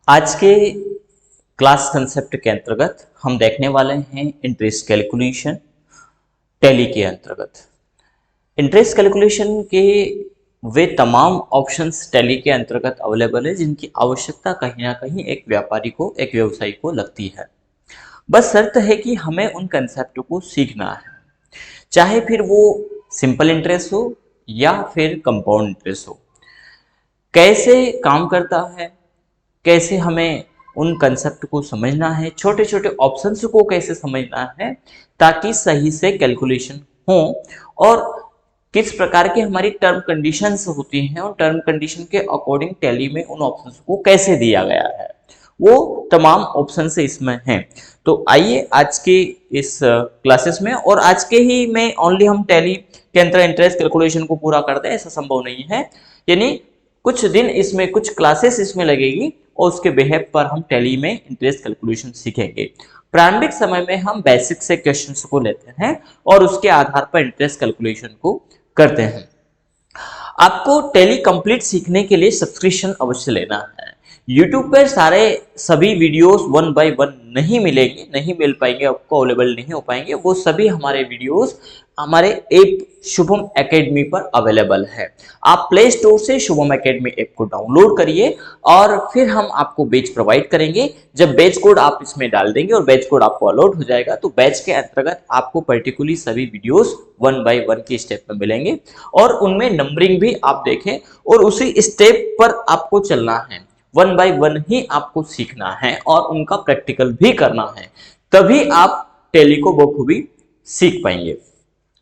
आज के class concept के अंतर्गत हम देखने वाले हैं इंटरेस्ट कैलकुलेशन टैली के अंतर्गत। इंटरेस्ट कैलकुलेशन के वे तमाम ऑप्शंस टैली के अंतर्गत अवेलेबल है जिनकी आवश्यकता कहीं ना कहीं एक व्यापारी को, एक व्यवसायी को लगती है। बस शर्त है कि हमें उन कंसेप्ट को सीखना है, चाहे फिर वो सिंपल इंटरेस्ट हो या फिर कंपाउंड इंटरेस्ट हो। कैसे काम करता है, कैसे हमें उन कंसेप्ट को समझना है, छोटे छोटे ऑप्शंस को कैसे समझना है ताकि सही से कैलकुलेशन हो, और किस प्रकार की हमारी टर्म कंडीशंस होती हैं और टर्म कंडीशन के अकॉर्डिंग टैली में उन ऑप्शंस को कैसे दिया गया है, वो तमाम ऑप्शंस इसमें हैं। तो आइए आज के इस क्लासेस में, और आज के ही में ओनली हम टैली के अंदर इंटरेस्ट कैलकुलेशन को पूरा कर दें ऐसा संभव नहीं है, यानी कुछ दिन इसमें, कुछ क्लासेस इसमें लगेगी और उसके बेहेव पर हम टैली में इंटरेस्ट कैलकुलेशन सीखेंगे। प्रारंभिक समय में हम बेसिक से क्वेश्चंस को लेते हैं और उसके आधार पर इंटरेस्ट कैलकुलेशन को करते हैं। आपको टैली कंप्लीट सीखने के लिए सब्सक्रिप्शन अवश्य लेना है। YouTube पर सभी वीडियोस 1 बाय 1 नहीं मिलेंगे, नहीं मिल पाएंगे, आपको अवेलेबल नहीं हो पाएंगे। वो सभी हमारे वीडियोस हमारे ऐप शुभम एकेडमी पर अवेलेबल है। आप प्ले स्टोर से शुभम एकेडमी ऐप को डाउनलोड करिए और फिर हम आपको बैच प्रोवाइड करेंगे। जब बैच कोड आप इसमें डाल देंगे और बैच कोड आपको अलॉट हो जाएगा तो बैच के अंतर्गत आपको पर्टिकुलरली सभी वीडियोस 1 बाय 1 के स्टेप में मिलेंगे और उनमें नंबरिंग भी आप देखें और उसी स्टेप पर आपको चलना है। 1 बाय 1 ही आपको सीखना है और उनका प्रैक्टिकल भी करना है, तभी आप टैली को बखूबी सीख पाएंगे।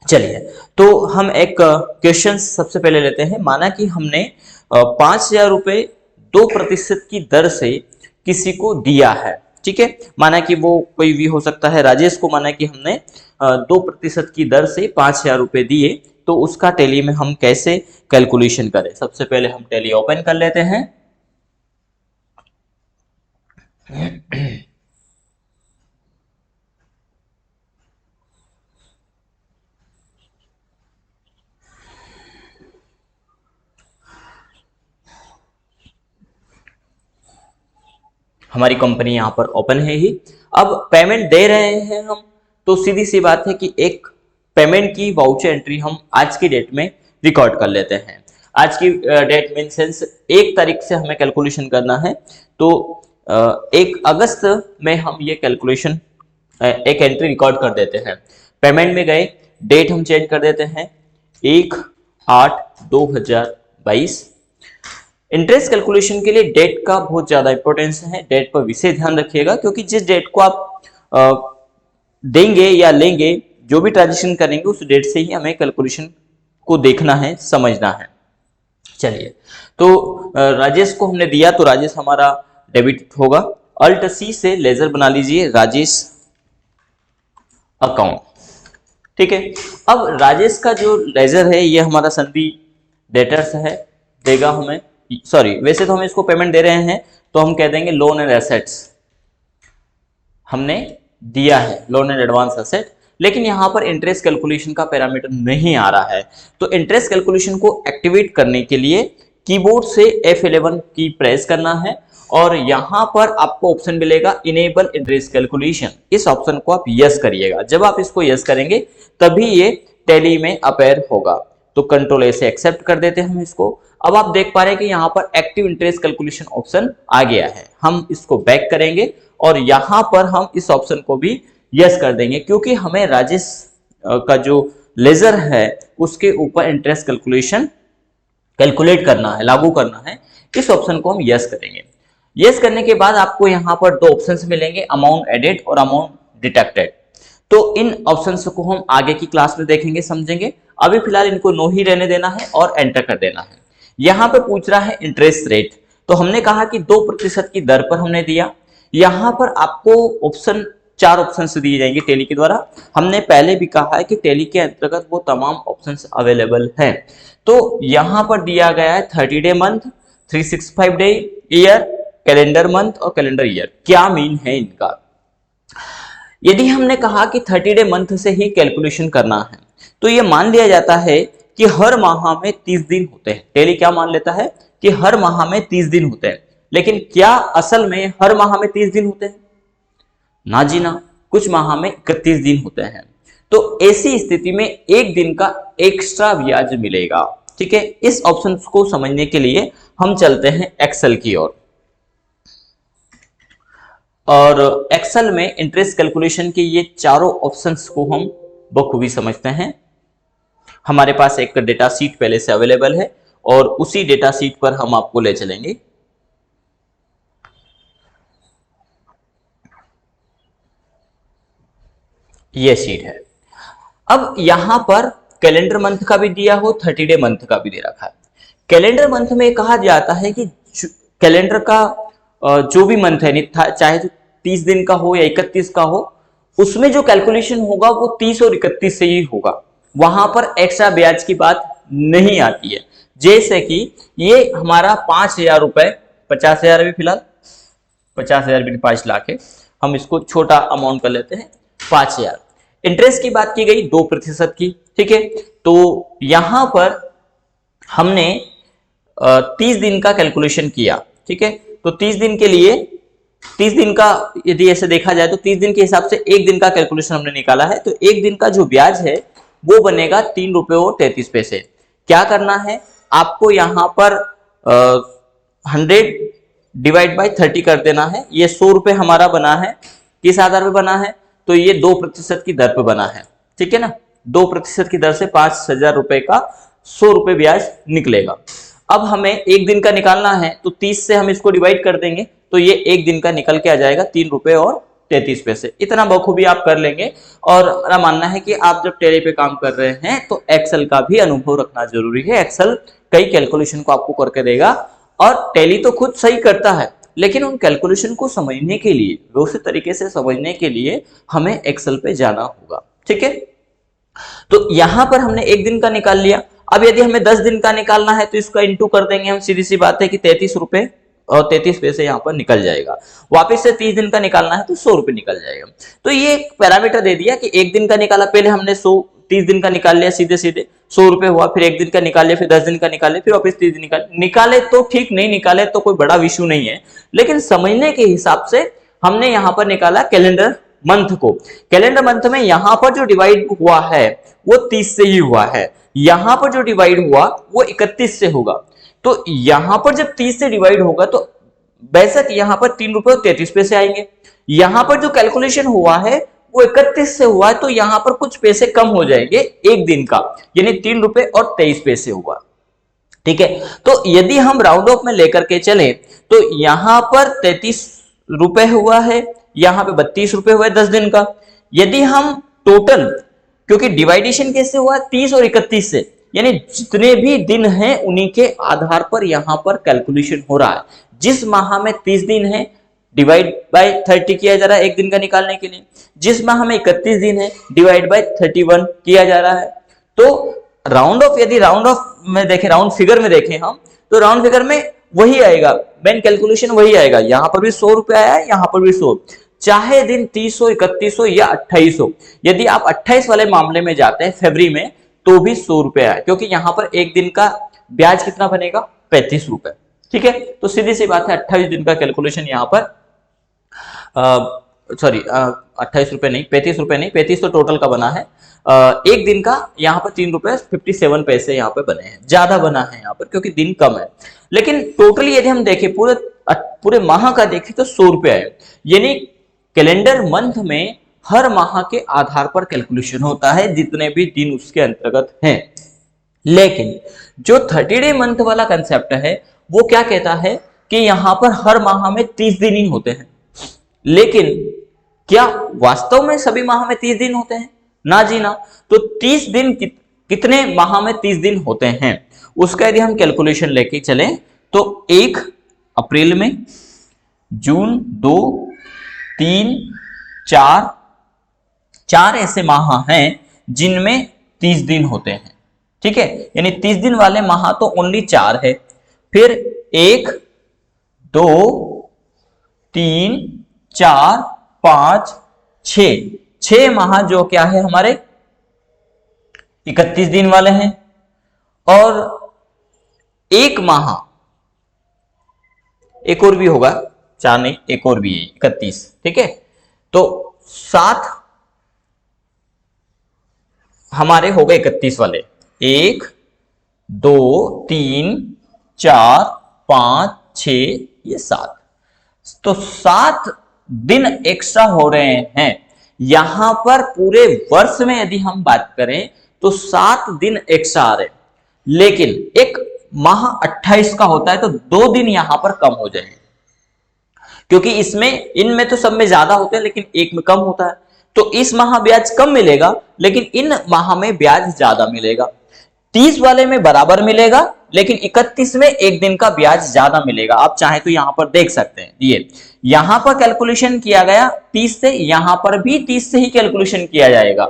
चलिए, तो हम एक क्वेश्चन सबसे पहले लेते हैं। माना कि हमने 5,000 रुपए 2% की दर से किसी को दिया है, ठीक है। माना कि वो कोई भी हो सकता है, राजेश को माना कि हमने 2% की दर से 5,000 रुपए दिए, तो उसका टैली में हम कैसे कैलकुलेशन करें। सबसे पहले हम टैली ओपन कर लेते हैं। हमारी कंपनी यहाँ पर ओपन है ही। अब पेमेंट दे रहे हैं हम, तो सीधी सी बात है कि एक पेमेंट की वाउचर एंट्री हम आज की डेट में रिकॉर्ड कर लेते हैं। आज की डेट मीन सेंस 1 तारीख से हमें कैलकुलेशन करना है, तो 1 अगस्त में हम ये कैलकुलेशन एक एंट्री रिकॉर्ड कर देते हैं। पेमेंट में गए, डेट हम चेंज कर देते हैं 1/8/2022। इंटरेस्ट कैलकुलेशन के लिए डेट का बहुत ज्यादा इंपॉर्टेंस है, डेट पर विशेष ध्यान रखिएगा, क्योंकि जिस डेट को आप देंगे या लेंगे, जो भी ट्रांजेक्शन करेंगे उस डेट से ही हमें कैलकुलेशन को देखना है, समझना है। चलिए, तो राजेश को हमने दिया तो राजेश हमारा डेबिट होगा। अल्ट सी से लेजर बना लीजिए, राजेश अकाउंट, ठीक है। अब राजेश का जो लेजर है ये हमारा संधि डेटर्स है, देगा हमें, सॉरी वैसे तो हम इसको पेमेंट दे रहे हैं तो हम कह देंगे लोन एंड एसेट्स हमने दिया है, लोन एंड एडवांस एसेट। लेकिन यहां पर इंटरेस्ट कैलकुलेशन का पैरामीटर नहीं आ रहा है, तो इंटरेस्ट कैलकुलेशन को एक्टिवेट करने के लिए कीबोर्ड से F11 की प्रेस करना है और यहां पर आपको ऑप्शन मिलेगा इनेबल इंटरेस्ट कैलकुलेशन। इस ऑप्शन को आप यस करिएगा। जब आप इसको यस करेंगे तभी ये टैली में अपेयर होगा। तो कंट्रोल ए से एक्सेप्ट कर देते हैं हम इसको। अब आप देख पा रहे हैं कि यहाँ पर एक्टिव इंटरेस्ट कैलकुलेशन ऑप्शन आ गया है। हम इसको बैक करेंगे और यहाँ पर हम इस ऑप्शन को भी यस कर देंगे, क्योंकि हमें राजेश का जो लेजर है उसके ऊपर इंटरेस्ट कैलकुलेशन कैलकुलेट करना है, लागू करना है। इस ऑप्शन को हम यस करेंगे। यस करने के बाद आपको यहाँ पर 2 ऑप्शंस मिलेंगे, अमाउंट एडेड और अमाउंट डिडक्टेड। तो इन ऑप्शंस को हम आगे की क्लास में देखेंगे, समझेंगे। अभी फिलहाल इनको नो ही रहने देना है और एंटर कर देना है। यहाँ पे पूछ रहा है इंटरेस्ट रेट, तो हमने कहा कि 2% की दर पर हमने दिया। यहाँ पर आपको ऑप्शन 4 ऑप्शन दिए जाएंगे टैली के द्वारा। हमने पहले भी कहा है कि टैली के अंतर्गत वो तमाम ऑप्शंस अवेलेबल हैं। तो यहाँ पर दिया गया है 30 day month, 365 day year, calendar month और कैलेंडर ईयर। क्या मीन है इनका? यदि हमने कहा कि 30 डे मंथ से ही कैलकुलेशन करना है, तो ये मान लिया जाता है कि हर माह में 30 दिन होते हैं। टैली क्या मान लेता है कि हर माह में 30 दिन होते हैं। लेकिन क्या असल में हर माह में 30 दिन होते हैं? ना जी ना, कुछ माह में 31 दिन होते हैं। तो ऐसी स्थिति में एक दिन का एक्स्ट्रा ब्याज मिलेगा। ठीक है, इस ऑप्शन को समझने के लिए हम चलते हैं एक्सेल की ओर। और एक्सेल में इंटरेस्ट कैलकुलेशन के ये चारों ऑप्शंस को हम बखूबी समझते हैं। हमारे पास एक डेटा शीट पहले से अवेलेबल है और उसी डेटा शीट पर हम आपको ले चलेंगे। ये शीट है। अब यहां पर कैलेंडर मंथ का भी दिया हो, 30 डे मंथ का भी दे रखा है। कैलेंडर मंथ में कहा जाता है कि कैलेंडर का जो भी मंथ है, चाहे तो 30 दिन का हो या 31 का हो, उसमें जो कैलकुलेशन होगा वो 30 और 31 से ही होगा। वहां पर एक्स्ट्रा ब्याज की बात नहीं आती है। जैसे कि ये हमारा 5,000 रुपए, 50,000 अभी फिलहाल, 50,000 भी 5 लाख है, हम इसको छोटा अमाउंट कर लेते हैं 5,000। इंटरेस्ट की बात की गई 2% की। ठीक है, तो यहां पर हमने 30 दिन का कैलकुलेशन किया। ठीक है, तो 30 दिन के लिए, 30 दिन का यदि ऐसे देखा जाए तो 30 दिन के हिसाब से एक दिन का कैलकुलेशन हमने निकाला है। तो एक दिन का जो ब्याज है वो बनेगा 3 रुपए और 33 पैसे। क्या करना है आपको, यहां पर 100 डिवाइड बाई 30 कर देना है। ये 100 रुपए हमारा बना है, किस आधार पे बना है? तो ये 2% की दर पे बना है। ठीक है ना, 2% की दर से 5,000 रुपए का 100 रुपए ब्याज निकलेगा। अब हमें एक दिन का निकालना है, तो 30 से हम इसको डिवाइड कर देंगे, तो ये एक दिन का निकल के आ जाएगा 3 रुपए और 33 पैसे। इतना बखूबी आप कर लेंगे। और मेरा मानना है कि आप जब टेली पे काम कर रहे हैं तो एक्सेल का भी अनुभव रखना जरूरी है। एक्सेल कई कैलकुलेशन को आपको करके देगा, और टेली तो खुद सही करता है, लेकिन उन कैलकुलेशन को समझने के लिए, व्यवस्थित तरीके से समझने के लिए हमें एक्सेल पे जाना होगा। ठीक है, तो यहां पर हमने एक दिन का निकाल लिया। अब यदि हमें 10 दिन का निकालना है तो इसका इंटू कर देंगे हम, सीधी सी बात है कि 33 रुपए और 33 पैसे यहां पर निकल जाएगा। वापस से 30 दिन का निकालना है तो 100 रुपए निकल जाएगा। तो ये एक पैरामीटर दे दिया कि एक दिन का निकाला, पहले हमने 30 दिन का निकाल लिया, सीधे सीधे 100 रुपए हुआ, फिर एक दिन का निकाल लिया, फिर 10 दिन का निकाल लिया, फिर वापस 30 दिन निकाले तो ठीक, नहीं निकाले तो कोई बड़ा इश्यू नहीं है। लेकिन समझने के हिसाब से हमने यहां पर निकाला कैलेंडर मंथ को। कैलेंडर मंथ में यहां पर जो डिवाइड हुआ है वो 30 से ही हुआ है, यहां पर जो डिवाइड हुआ वो 31 से होगा। तो यहां पर जब 30 से डिवाइड होगा तो बेशक यहां पर 3 रुपए और 33 पैसे आएंगे। यहां पर जो कैलकुलेशन हुआ है वो 31 से हुआ है, तो यहां पर कुछ पैसे कम हो जाएंगे एक दिन का, यानी 3 रुपए और 23 पैसे हुआ। ठीक है, तो यदि हम राउंड ऑफ में लेकर के चले तो यहां पर 33 रुपए हुआ है, यहां पे 32 रुपए हुआ है 10 दिन का। यदि हम टोटल, क्योंकि डिवाइडेशन कैसे हुआ 30 और 31 से, यानी जितने भी दिन हैं उन्हीं के आधार पर यहां पर कैलकुलेशन हो रहा है। जिस माह में 30 दिन है डिवाइड बाय 30 किया जा रहा है एक दिन का निकालने के लिए, जिस माह में 31 दिन है डिवाइड बाय 31 किया जा रहा है। तो राउंड ऑफ, यदि राउंड ऑफ में देखें, राउंड फिगर में देखें हम, तो राउंड फिगर में वही आएगा, मेन कैलकुलेशन वही आएगा। यहां पर भी 100 रुपए आया है, यहां पर भी 100, चाहे दिन 30 हो, 31 हो या 28 हो। यदि आप 28 वाले मामले में जाते हैं फरवरी में, तो भी 100 रुपए आए, क्योंकि यहां पर एक दिन का ब्याज कितना बनेगा 35 रुपए। ठीक है, तो सीधी सी बात है 28 दिन का कैलकुलेशन यहां पर, सॉरी 28 रुपए नहीं, 35 रुपए नहीं, 35 तो टोटल का बना है। एक दिन का यहाँ पर 3 रुपए 57 पैसे यहाँ पे बने हैं, ज्यादा बना है यहाँ पर क्योंकि दिन कम है। लेकिन टोटली यदि हम देखें पूरे माह का देखें तो 100 रुपए आए, यानी कैलेंडर मंथ में हर माह के आधार पर कैलकुलेशन होता है, जितने भी दिन उसके अंतर्गत हैं। लेकिन जो 30 डे मंथ वाला कंसेप्ट है वो क्या कहता है कि यहां पर हर माह में 30 दिन ही होते हैं। लेकिन क्या वास्तव में सभी माह में 30 दिन होते हैं? ना जी ना। तो 30 दिन कितने माह में 30 दिन होते हैं उसका यदि हम कैलकुलेशन लेके चलें तो 1 अप्रैल में, जून 2, 3, 4 ऐसे माह हैं जिनमें 30 दिन होते हैं। ठीक है, यानी 30 दिन वाले माह तो ओनली 4 है। फिर 1, 2, 3, 4, 5, 6 माह जो क्या है हमारे 31 दिन वाले हैं। और एक एक और भी होगा, 4 नहीं, एक और भी है 31, ठीक है। तो 7 हमारे हो गए 31 वाले, 1 2 3 4 5 6, ये 7, तो 7 दिन एक्स्ट्रा हो रहे हैं यहां पर। पूरे वर्ष में यदि हम बात करें तो 7 दिन एक्स्ट्रा आ रहे हैं, लेकिन एक माह 28 का होता है तो 2 दिन यहां पर कम हो जाएंगे, क्योंकि इसमें इनमें तो सब में ज्यादा होते हैं लेकिन एक में कम होता है, तो इस माह ब्याज कम मिलेगा लेकिन इन माह में ब्याज ज्यादा मिलेगा। 30 वाले में बराबर मिलेगा लेकिन 31 में एक दिन का ब्याज ज्यादा मिलेगा। आप चाहे तो यहां पर देख सकते हैं, ये यहां पर कैलकुलेशन किया गया 30 से, यहां पर भी 30 से ही कैलकुलेशन किया जाएगा,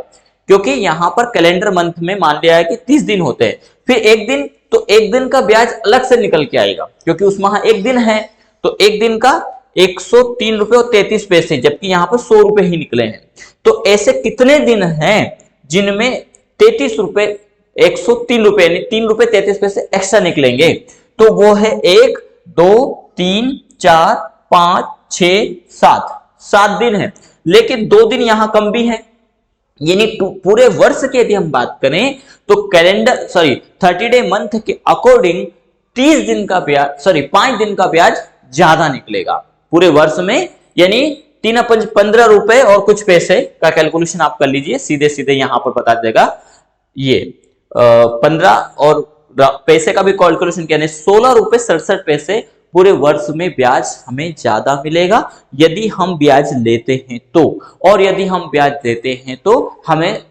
क्योंकि यहां पर कैलेंडर मंथ में मान लिया है कि 30 दिन होते हैं, फिर एक दिन, तो एक दिन का ब्याज अलग से निकल के आएगा, क्योंकि उस माह एक दिन है तो एक दिन का 103 रुपए और 33 पैसे, जबकि यहां पर 100 रुपए ही निकले हैं। तो ऐसे कितने दिन हैं जिनमें 33 रुपए 103 रुपए यानी 3 रुपए 33 पैसे एक्स्ट्रा निकलेंगे? तो वो है 1 2 3 4 5 6 7, 7 दिन है, लेकिन 2 दिन यहां कम भी है, यानी पूरे वर्ष की यदि हम बात करें तो कैलेंडर 30 डे मंथ के अकॉर्डिंग 30 दिन का ब्याज 5 दिन का ब्याज ज्यादा निकलेगा पूरे वर्ष में, यानी 3 15 रुपए और कुछ पैसे का कैलकुलेशन आप कर लीजिए, सीधे सीधे यहां पर बता देगा। ये 15 और पैसे का भी कैलकुलेशन किया, 16 रुपए 67 पैसे पूरे वर्ष में ब्याज हमें ज्यादा मिलेगा यदि हम ब्याज लेते हैं तो, और यदि हम ब्याज देते हैं तो हमें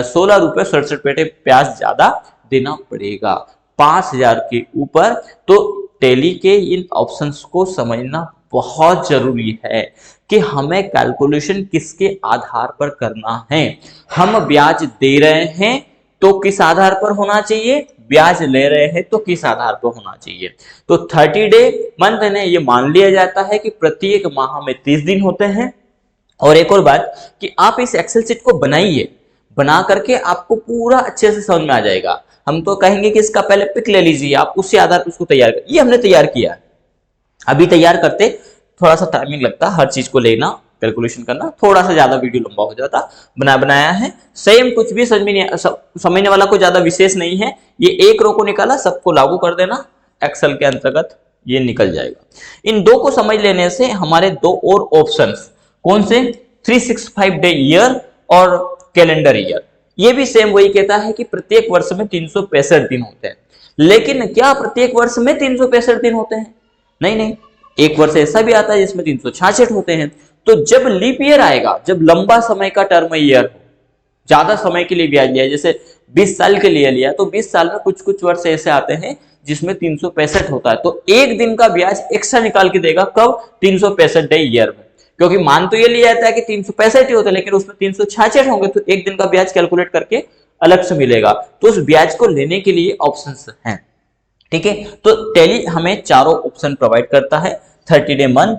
16 रुपए 67 पैसे ब्याज ज्यादा देना पड़ेगा 5000 के ऊपर। तो टैली के इन ऑप्शंस को समझना बहुत जरूरी है कि हमें कैलकुलेशन किसके आधार पर करना है। हम ब्याज दे रहे हैं तो किस आधार पर होना चाहिए, ब्याज ले रहे हैं तो किस आधार पर होना चाहिए। तो 30 डे मंथ ने ये मान लिया जाता है कि प्रत्येक माह में 30 दिन होते हैं। और एक और बात कि आप इस एक्सेल शीट को बनाइए, बना करके आपको पूरा अच्छे से समझ में आ जाएगा। हम तो कहेंगे कि इसका पहले पिक ले लीजिए, आप उसी आधार पर उसको तैयार कर, ये हमने तैयार किया है। अभी तैयार करते थोड़ा सा टाइमिंग लगता, हर चीज को लेना कैलकुलेशन करना, थोड़ा सा ज्यादा वीडियो लंबा हो जाता, बनाया है सेम, कुछ भी समझने वाला कोई ज्यादा विशेष नहीं है। ये एक रो को निकाला, सबको लागू कर देना, एक्सेल के अंतर्गत ये निकल जाएगा। इन दो को समझ लेने से हमारे दो और ऑप्शंस कौन से, 365 डे ईयर और कैलेंडर ईयर, ये भी सेम वही कहता है कि प्रत्येक वर्ष में 365 दिन होते हैं। लेकिन क्या प्रत्येक वर्ष में 365 दिन होते हैं? नहीं, एक वर्ष ऐसा भी आता है जिसमें 366 होते हैं। तो जब लीप ईयर आएगा, जब लंबा समय का टर्म ईयर हो, ज्यादा समय के लिए ब्याज लिया, जैसे 20 साल के लिए लिया, तो 20 साल में कुछ वर्ष ऐसे आते हैं जिसमें 365 होता है, तो एक दिन का ब्याज एक्स्ट्रा निकाल के देगा। कब? 365 डे ईयर में, क्योंकि मान तो ये लिया जाता है कि 365 ही होते हैं, लेकिन उसमें 366 होंगे, तो एक दिन का ब्याज कैलकुलेट करके अलग से मिलेगा। तो उस ब्याज को लेने के लिए ऑप्शंस हैं, ठीक है। तो टैली हमें चारों ऑप्शन प्रोवाइड करता है, 30 day month,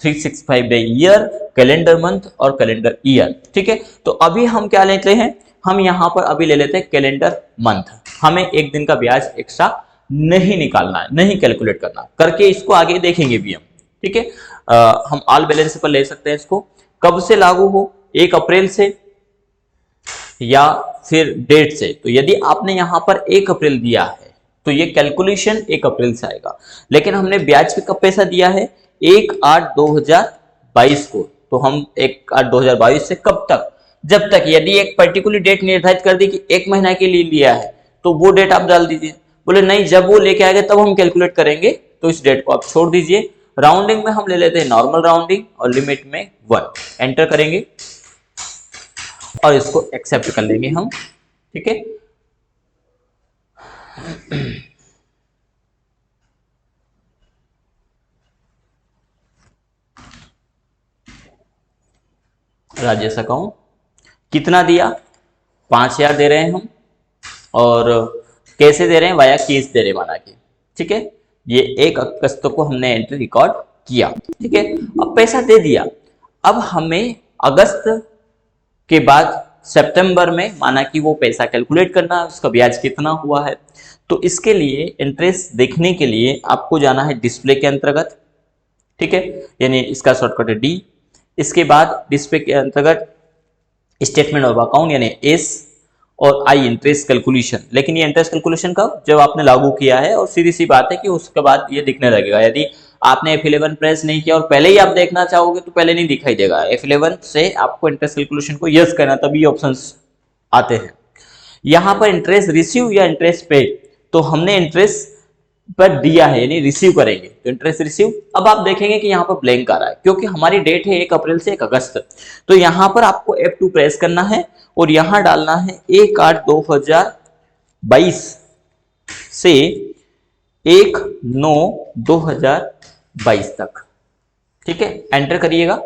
365 day year, calendar month और कैलेंडर ईयर, ठीक है। तो अभी हम क्या लेते हैं, हम यहां पर अभी ले लेते हैं कैलेंडर मंथ। हमें एक दिन का ब्याज एक्स्ट्रा नहीं निकालना है, नहीं कैलकुलेट करना, करके इसको आगे देखेंगे भी हम, ठीक है। हम ऑल बैलेंस पर ले सकते हैं इसको। कब से लागू हो, 1 अप्रैल से या फिर डेट से। तो यदि आपने यहां पर 1 अप्रैल दिया है तो ये कैलकुलेशन 1 अप्रैल से आएगा, लेकिन हमने ब्याज पे कब पैसा दिया है, 1/8/2022 को, तो हम 1/8/2022 से कब तक, जब तक, यदि एक पर्टिकुलर डेट निर्धारित कर दी कि 1 महीना के लिए लिया है तो वो डेट आप डाल दीजिए। बोले नहीं, जब वो लेके आएगा तब हम कैलकुलेट करेंगे, तो इस डेट को आप छोड़ दीजिए। राउंडिंग में हम ले लेते हैं नॉर्मल राउंडिंग और लिमिट में 1 एंटर करेंगे और इसको एक्सेप्ट कर लेंगे हम, ठीक है। राजेश अकाउंट कितना दिया, 5000 दे रहे हैं हम, और कैसे दे रहे हैं, वाया केस दे रहे हैं माना कि, ठीक है। ये 1 अगस्त को हमने एंट्री रिकॉर्ड किया, ठीक है। अब पैसा दे दिया, अब हमें अगस्त के बाद सितंबर में माना कि वो पैसा कैलकुलेट करना है, उसका ब्याज कितना हुआ है। तो इसके लिए इंटरेस्ट देखने के लिए आपको जाना है डिस्प्ले के अंतर्गत, ठीक है, यानी इसका शॉर्टकट है डी। इसके बाद डिस्प्ले के अंतर्गत स्टेटमेंट ऑफ अकाउंट यानी एस और आई इंटरेस्ट कैलकुलेशन। लेकिन ये इंटरेस्ट कैलकुलेशन कब, जब आपने लागू किया है, और सीधी सी बात है कि उसके बाद ये दिखने लगेगा। यदि आपने F11 प्रेस नहीं किया और पहले ही आप देखना चाहोगे तो पहले नहीं दिखाई देगा। F11 से आपको इंटरेस्ट कैलकुलेशन को यस करना, तभी ऑप्शंस आते हैं। यहां पर इंटरेस्ट रिसीव या इंटरेस्ट पे, तो हमने इंटरेस्ट पर दिया है यानी रिसीव करेंगे, तो इंटरेस्ट रिसीव। अब आप देखेंगे कि यहाँ पर ब्लैंक आ रहा है क्योंकि हमारी डेट है 1 अप्रैल से 1 अगस्त। तो यहाँ पर आपको F2 प्रेस करना है और यहाँ डालना है 1/8/2022 से 1/9/2022 तक। ठीक है, एंटर करिएगा।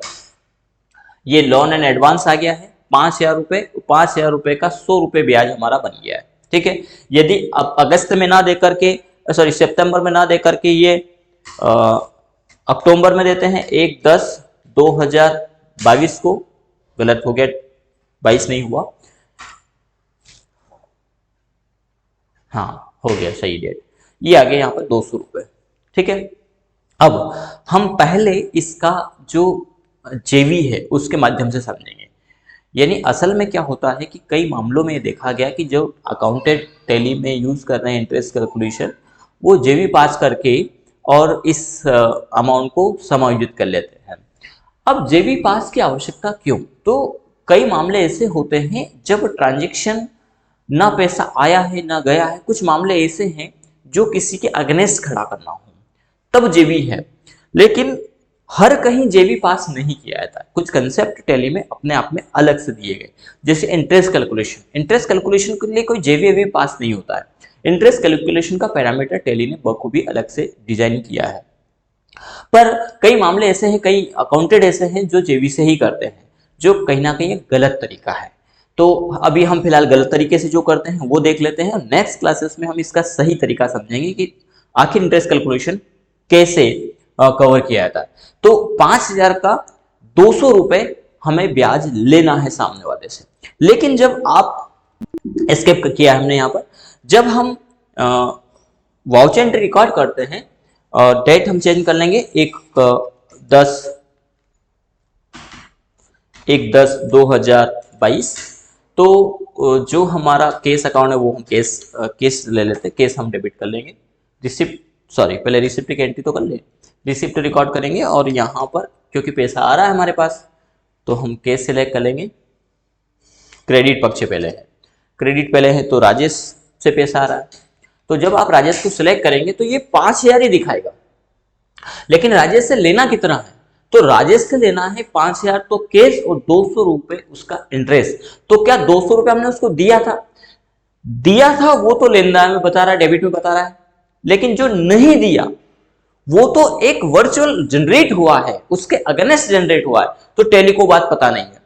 ये लोन एंड एडवांस आ गया है 5,000 रुपए। 5,000 रुपए का 100 रुपए ब्याज हमारा बन गया है। ठीक है, यदि अब अगस्त में ना देकर के, सॉरी सितंबर में ना देकर के ये अक्टूबर में देते हैं 1/10/2022 को, गलत हो गया, 22 नहीं हुआ, हाँ हो गया सही डेट, ये आ गया यहाँ पर 200 रुपए। ठीक है, अब हम पहले इसका जो जेवी है उसके माध्यम से समझेंगे। यानी असल में क्या होता है कि कई मामलों में देखा गया कि जो अकाउंटेंट टैली में यूज कर रहे हैं इंटरेस्ट कैलकुलेशन, वो जेवी पास करके और इस अमाउंट को समायोजित कर लेते हैं। अब जेवी पास की आवश्यकता क्यों? तो कई मामले ऐसे होते हैं जब ट्रांजैक्शन ना पैसा आया है ना गया है, कुछ मामले ऐसे हैं जो किसी के अगेंस्ट खड़ा करना हो, तब जेवी है। लेकिन हर कहीं जेवी पास नहीं किया जाता, कुछ कंसेप्ट टैली में अपने आप में अलग से दिए गए, जैसे इंटरेस्ट कैलकुलेशन। इंटरेस्ट कैलकुलेशन के लिए कोई जेवी पास नहीं होता है। इंटरेस्ट कैलकुलेशन का पैरामीटर टैली ने बखूबी अलग से डिजाइन किया है। पर कई मामले ऐसे हैं, कई अकाउंटेंट ऐसे हैं जो जेवी से ही करते हैं, जो कहीं ना कहीं एक गलत तरीका है। तो अभी हम फिलहाल गलत तरीके से जो करते हैं वो देख लेते हैं, और नेक्स्ट क्लासेस में हम इसका सही तरीका समझेंगे कि आखिर इंटरेस्ट कैलकुलेशन कैसे कवर किया जाता है। तो 5,000 का 200 रुपए हमें ब्याज लेना है सामने वाले से। लेकिन जब आप एस्केप किया हमने यहाँ पर, जब हम वाउचर एंट्री रिकॉर्ड करते हैं, डेट हम चेंज कर लेंगे 1/10/2022। तो जो हमारा केस अकाउंट है वो हम केस ले लेते हैं, केस हम डेबिट कर लेंगे। रिसिप्ट, सॉरी पहले रिसिप्ट की एंट्री तो कर ले, रिसिप्ट रिकॉर्ड करेंगे, और यहाँ पर क्योंकि पैसा आ रहा है हमारे पास तो हम केस सिलेक्ट कर लेंगे। क्रेडिट पक्ष पहले है, क्रेडिट पहले है, तो राजेश से पैसा आ रहा है, तो जब आप राजेश को सिलेक्ट करेंगे तो ये 5,000 ही दिखाएगा। लेकिन राजेश से लेना कितना है? तो राजेश से लेना है 5,000 तो केस, और 200 रुपए उसका इंटरेस्ट। तो क्या 200 रुपए हमने उसको दिया था वो तो लेनदार में बता रहा है, डेबिट में बता रहा है। लेकिन जो नहीं दिया वो तो एक वर्चुअल जनरेट हुआ है, उसके अगेंस्ट जनरेट हुआ है, तो टैली को बात पता नहीं है।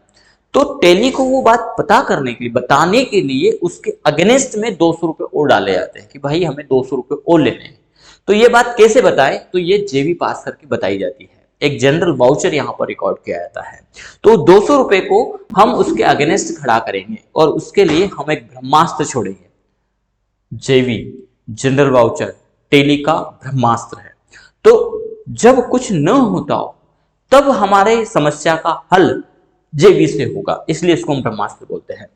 तो टैली को वो बात पता करने के लिए, बताने के लिए उसके अगेंस्ट में 200 रुपए और डाले जाते हैं कि भाई हमें 200 रुपए और लेने हैं। तो ये बात कैसे बताएं? तो ये जेवी पास करके बताई जाती है, एक जनरल वाउचर यहां पर रिकॉर्ड किया जाता है। तो 200 रुपए को हम उसके अगेंस्ट खड़ा करेंगे और उसके लिए हम एक ब्रह्मास्त्र छोड़ेंगे। जेवी जनरल वाउचर टैली का ब्रह्मास्त्र है। तो जब कुछ न होता हो तब हमारे समस्या का हल जेवी से होगा, इसलिए इसको हम ब्रह्मास्त्र बोलते हैं।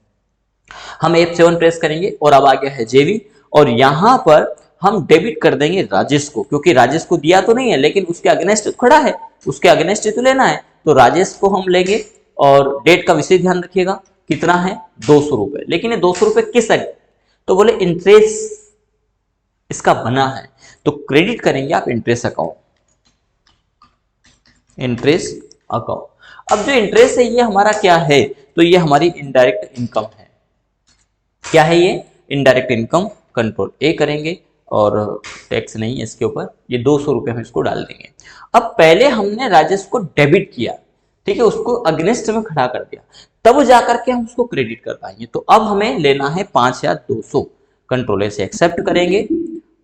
हम F7 प्रेस करेंगे और अब आ गया है जेवी, और यहां पर हम डेबिट कर देंगे राजेश को, क्योंकि राजेश को दिया तो नहीं है लेकिन उसके अगेंस्ट खड़ा है, उसके अगेंस्ट तो लेना है, तो राजेश को हम लेंगे। और डेट का विशेष ध्यान रखिएगा, कितना है 200 रुपए। लेकिन ये 200 रुपए किस है? तो बोले इंटरेस्ट इसका बना है, तो क्रेडिट करेंगे आप इंटरेस्ट अकाउंट, इंटरेस्ट अकाउंट। अब जो इंटरेस्ट है ये हमारा क्या है? तो ये हमारी इनडायरेक्ट इनकम है। क्या है ये? Indirect income. कंट्रोल ए करेंगे और टैक्स नहीं है इसके ऊपर, ये 200 रुपए हम इसको डाल देंगे। अब पहले हमने राजेश को डेबिट किया, ठीक है, उसको अगेंस्ट में खड़ा कर दिया, तब जाकर के हम उसको क्रेडिट कर पाएंगे। तो अब हमें लेना है 5,200। कंट्रोल ए से एक्सेप्ट करेंगे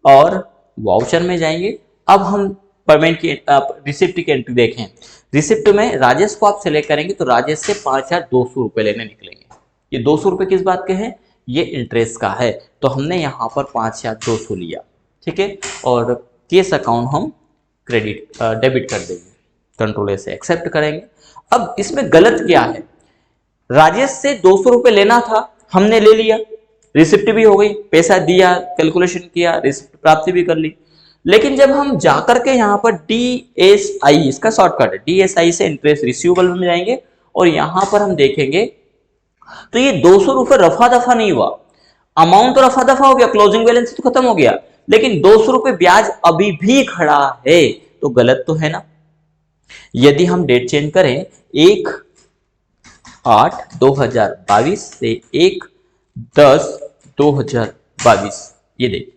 और वाउचर में जाएंगे। अब हम पेमेंट की रिसिप्ट की एंट्री देखें, रिसिप्ट में राजेश को आप सिलेक्ट करेंगे तो राजेश से 5,200 रुपए लेने निकलेंगे। ये 200 रुपए किस बात के हैं? ये इंटरेस्ट का है। तो हमने यहाँ पर 5,200 लिया, ठीक है, और केस अकाउंट हम डेबिट कर देंगे। कंट्रोल ए से एक्सेप्ट करेंगे। अब इसमें गलत क्या है, राजेश से 200 रुपए लेना था, हमने ले लिया, रिसिप्ट भी हो गई, पैसा दिया, कैलकुलेशन किया, रिसिप्ट प्राप्ति भी कर ली। लेकिन जब हम जाकर के यहाँ पर DSI, इसका शॉर्टकट है, DSI से इंटरेस्ट रिसीवेबल में जाएंगे और यहां पर हम देखेंगे तो ये 200 रुपए रफा दफा नहीं हुआ, अमाउंट तो रफा दफा हो गया, क्लोजिंग बैलेंस तो खत्म हो गया, लेकिन 200 रुपए ब्याज अभी भी खड़ा है, तो गलत तो है ना। यदि हम डेट चेंज करें 1/8/2022 से 1/10/2022, ये देखिए,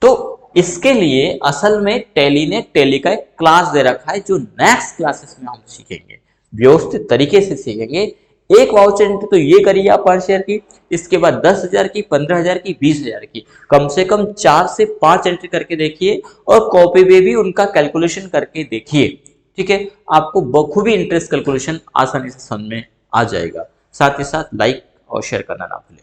तो इसके लिए असल में टैली ने टैली का एक क्लास दे रखा है जो नेक्स्ट क्लासेस में हम सीखेंगे, व्यवस्थित तरीके से सीखेंगे। एक वाउचर एंट्री तो ये करिए आप पर शेयर की, इसके बाद 10,000 की, 15,000 की, 20,000 की, कम से कम 4 से 5 एंट्री करके देखिए और कॉपी में भी उनका कैलकुलेशन करके देखिए, ठीक है। आपको बखूबी इंटरेस्ट कैलकुलेशन आसानी से समझ में आ जाएगा। साथ ही साथ लाइक और शेयर करना ना भूलें।